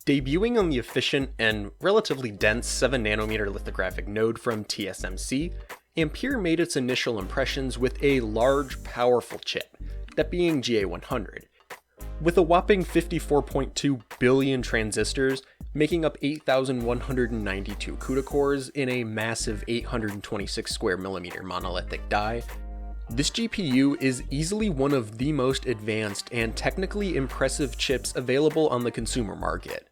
Debuting on the efficient and relatively dense 7nm lithographic node from TSMC, Ampere made its initial impressions with a large, powerful chip, that being GA100. With a whopping 54.2 billion transistors, making up 8,192 CUDA cores in a massive 826 square millimeter monolithic die, this GPU is easily one of the most advanced and technically impressive chips available on the consumer market.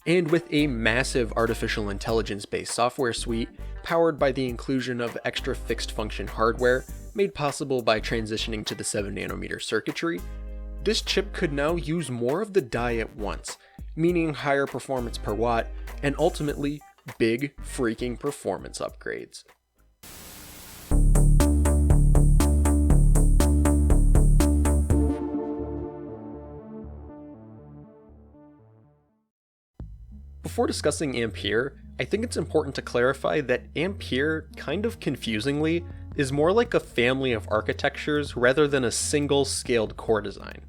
And with a massive artificial intelligence-based software suite, powered by the inclusion of extra fixed function hardware made possible by transitioning to the 7nm circuitry, this chip could now use more of the die at once, meaning higher performance per watt, and ultimately, big freaking performance upgrades. Before discussing Ampere, I think it's important to clarify that Ampere, kind of confusingly, is more like a family of architectures rather than a single scaled core design.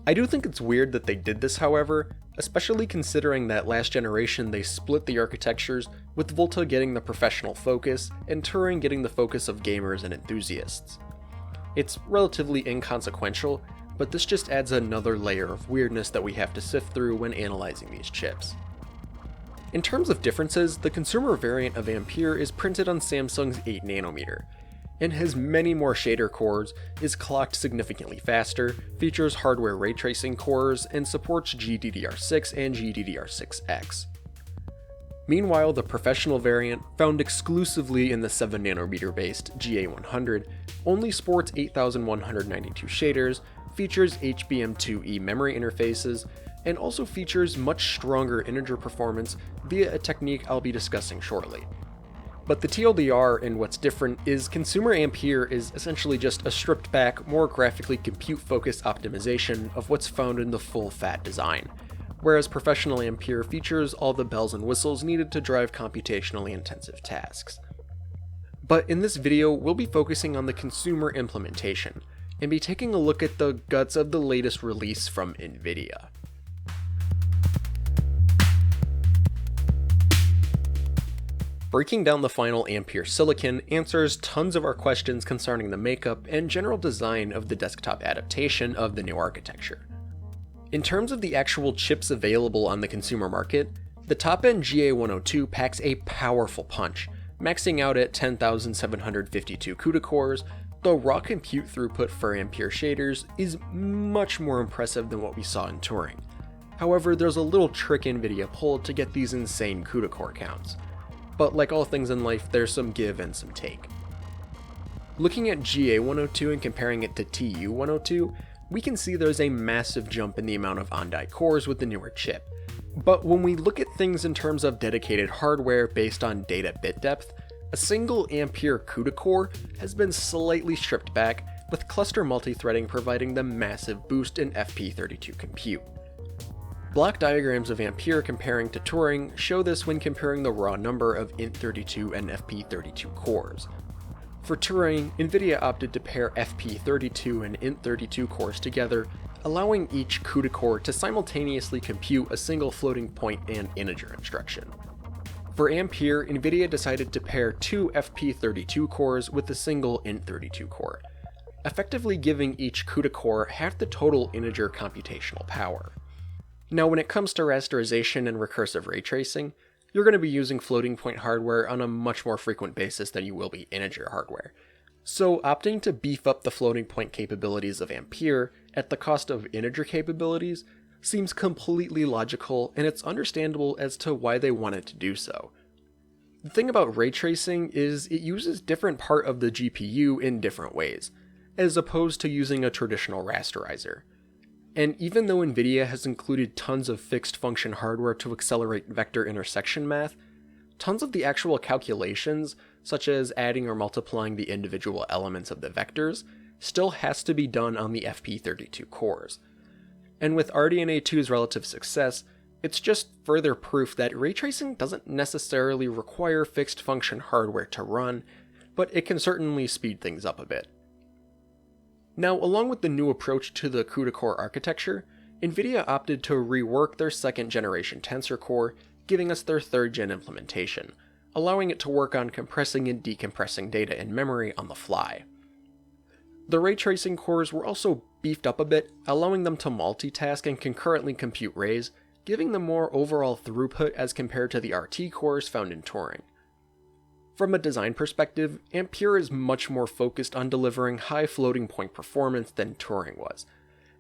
I do think it's weird that they did this, however, especially considering that last generation they split the architectures, with Volta getting the professional focus and Turing getting the focus of gamers and enthusiasts. It's relatively inconsequential, but this just adds another layer of weirdness that we have to sift through when analyzing these chips. In terms of differences, the consumer variant of Ampere is printed on Samsung's 8nm, and has many more shader cores, is clocked significantly faster, features hardware ray tracing cores, and supports GDDR6 and GDDR6X. Meanwhile, the professional variant, found exclusively in the 7nm based GA100, only sports 8,192 shaders, features HBM2E memory interfaces, and also features much stronger integer performance via a technique I'll be discussing shortly. But the TLDR in what's different is consumer Ampere is essentially just a stripped back, more graphically compute-focused optimization of what's found in the full-fat design, whereas professional Ampere features all the bells and whistles needed to drive computationally intensive tasks. But in this video, we'll be focusing on the consumer implementation, and be taking a look at the guts of the latest release from Nvidia. Breaking down the final Ampere silicon answers tons of our questions concerning the makeup and general design of the desktop adaptation of the new architecture. In terms of the actual chips available on the consumer market, the top-end GA102 packs a powerful punch, maxing out at 10,752 CUDA cores, though raw compute throughput for Ampere shaders is much more impressive than what we saw in Turing. However, there's a little trick Nvidia pulled to get these insane CUDA core counts. But like all things in life, there's some give and some take. Looking at GA102 and comparing it to TU102, we can see there's a massive jump in the amount of on-die cores with the newer chip. But when we look at things in terms of dedicated hardware based on data bit depth, a single Ampere CUDA core has been slightly stripped back, with cluster multithreading providing the massive boost in FP32 compute. Block diagrams of Ampere comparing to Turing show this when comparing the raw number of int32 and FP32 cores. For Turing, Nvidia opted to pair FP32 and int32 cores together, allowing each CUDA core to simultaneously compute a single floating point and integer instruction. For Ampere, Nvidia decided to pair two FP32 cores with a single int32 core, effectively giving each CUDA core half the total integer computational power. Now, when it comes to rasterization and recursive ray tracing, you're going to be using floating point hardware on a much more frequent basis than you will be integer hardware. So opting to beef up the floating point capabilities of Ampere at the cost of integer capabilities seems completely logical, and it's understandable as to why they wanted to do so. The thing about ray tracing is it uses different part of the GPU in different ways, as opposed to using a traditional rasterizer. And even though Nvidia has included tons of fixed function hardware to accelerate vector intersection math, tons of the actual calculations, such as adding or multiplying the individual elements of the vectors, still has to be done on the FP32 cores. And with RDNA 2's relative success, it's just further proof that ray tracing doesn't necessarily require fixed function hardware to run, but it can certainly speed things up a bit. Now, along with the new approach to the CUDA Core architecture, Nvidia opted to rework their 2nd generation Tensor Core, giving us their 3rd gen implementation, allowing it to work on compressing and decompressing data in memory on the fly. The ray tracing cores were also beefed up a bit, allowing them to multitask and concurrently compute rays, giving them more overall throughput as compared to the RT cores found in Turing. From a design perspective, Ampere is much more focused on delivering high floating point performance than Turing was.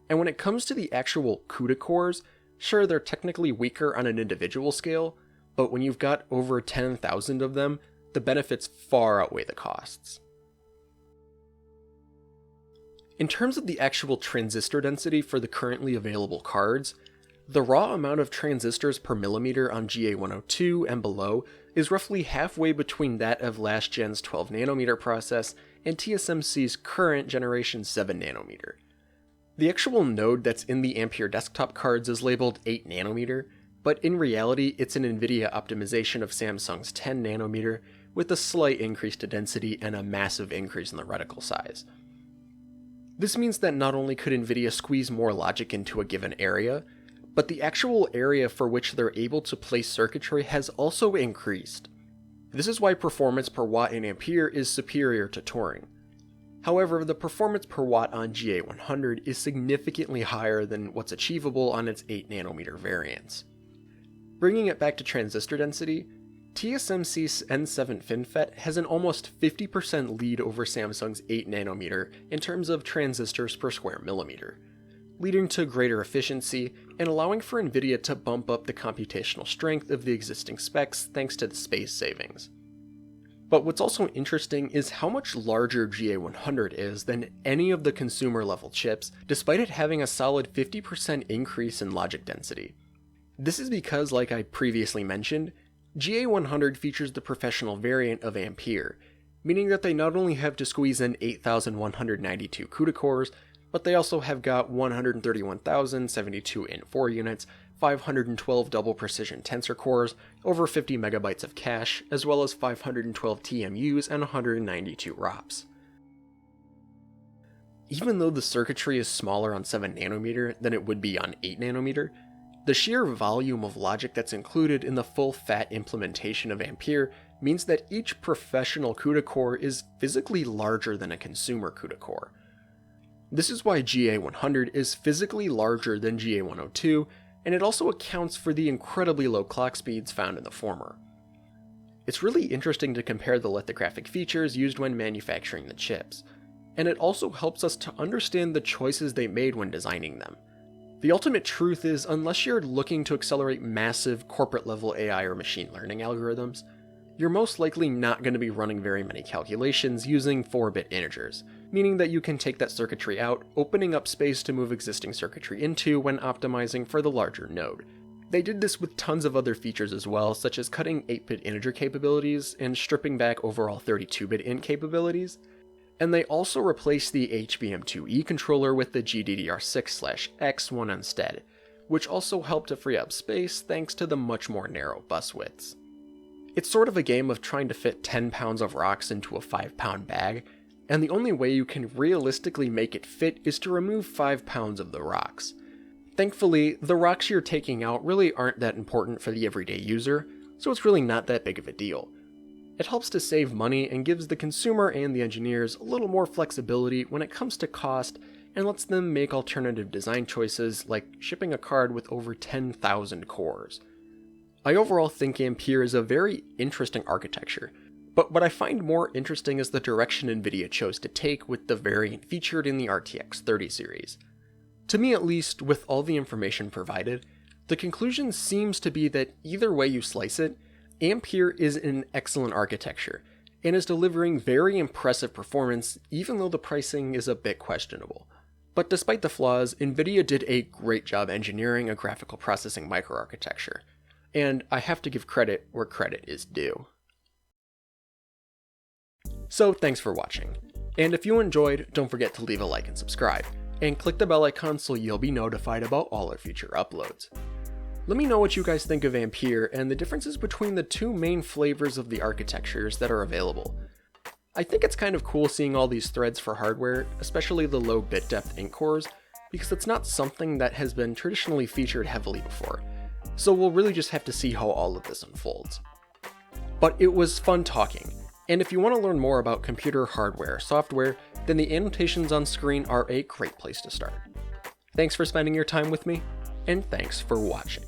And when it comes to the actual CUDA cores, sure, they're technically weaker on an individual scale, but when you've got over 10,000 of them, the benefits far outweigh the costs. In terms of the actual transistor density for the currently available cards, the raw amount of transistors per millimeter on GA102 and below is roughly halfway between that of last gen's 12nm process and TSMC's current generation 7nm. The actual node that's in the Ampere desktop cards is labeled 8nm, but in reality it's an Nvidia optimization of Samsung's 10nm with a slight increase to density and a massive increase in the reticle size. This means that not only could Nvidia squeeze more logic into a given area, but the actual area for which they're able to place circuitry has also increased. This is why performance per watt in Ampere is superior to Turing. However, the performance per watt on GA100 is significantly higher than what's achievable on its 8nm variants. Bringing it back to transistor density, TSMC's N7 FinFET has an almost 50% lead over Samsung's 8nm in terms of transistors per square millimeter, leading to greater efficiency and allowing for Nvidia to bump up the computational strength of the existing specs thanks to the space savings. But what's also interesting is how much larger GA100 is than any of the consumer level chips, despite it having a solid 50% increase in logic density. This is because, like I previously mentioned, GA100 features the professional variant of Ampere, meaning that they not only have to squeeze in 8,192 CUDA cores, but they also have got 131,072 IN4 units, 512 double precision tensor cores, over 50 megabytes of cache, as well as 512 TMUs and 192 ROPs. Even though the circuitry is smaller on 7nm than it would be on 8nm, the sheer volume of logic that's included in the full fat implementation of Ampere means that each professional CUDA core is physically larger than a consumer CUDA core. This is why GA100 is physically larger than GA102, and it also accounts for the incredibly low clock speeds found in the former. It's really interesting to compare the lithographic features used when manufacturing the chips, and it also helps us to understand the choices they made when designing them. The ultimate truth is, unless you're looking to accelerate massive corporate-level AI or machine learning algorithms, you're most likely not going to be running very many calculations using 4-bit integers, meaning that you can take that circuitry out, opening up space to move existing circuitry into when optimizing for the larger node. They did this with tons of other features as well, such as cutting 8-bit integer capabilities and stripping back overall 32-bit int capabilities. And they also replaced the HBM2E controller with the GDDR6/X one instead, which also helped to free up space thanks to the much more narrow bus widths. It's sort of a game of trying to fit 10 pounds of rocks into a 5-pound bag, and the only way you can realistically make it fit is to remove 5 pounds of the rocks. Thankfully, the rocks you're taking out really aren't that important for the everyday user, so it's really not that big of a deal. It helps to save money and gives the consumer and the engineers a little more flexibility when it comes to cost, and lets them make alternative design choices like shipping a card with over 10,000 cores. I overall think Ampere is a very interesting architecture, but what I find more interesting is the direction Nvidia chose to take with the variant featured in the RTX 30 series. To me at least, with all the information provided, the conclusion seems to be that either way you slice it, Ampere is an excellent architecture, and is delivering very impressive performance even though the pricing is a bit questionable. But despite the flaws, Nvidia did a great job engineering a graphical processing microarchitecture, and I have to give credit where credit is due. So thanks for watching, and if you enjoyed, don't forget to leave a like and subscribe, and click the bell icon so you'll be notified about all our future uploads. Let me know what you guys think of Ampere and the differences between the two main flavors of the architectures that are available. I think it's kind of cool seeing all these threads for hardware, especially the low bit depth ink cores, because it's not something that has been traditionally featured heavily before, so we'll really just have to see how all of this unfolds. But it was fun talking, and if you want to learn more about computer hardware, software, then the annotations on screen are a great place to start. Thanks for spending your time with me, and thanks for watching.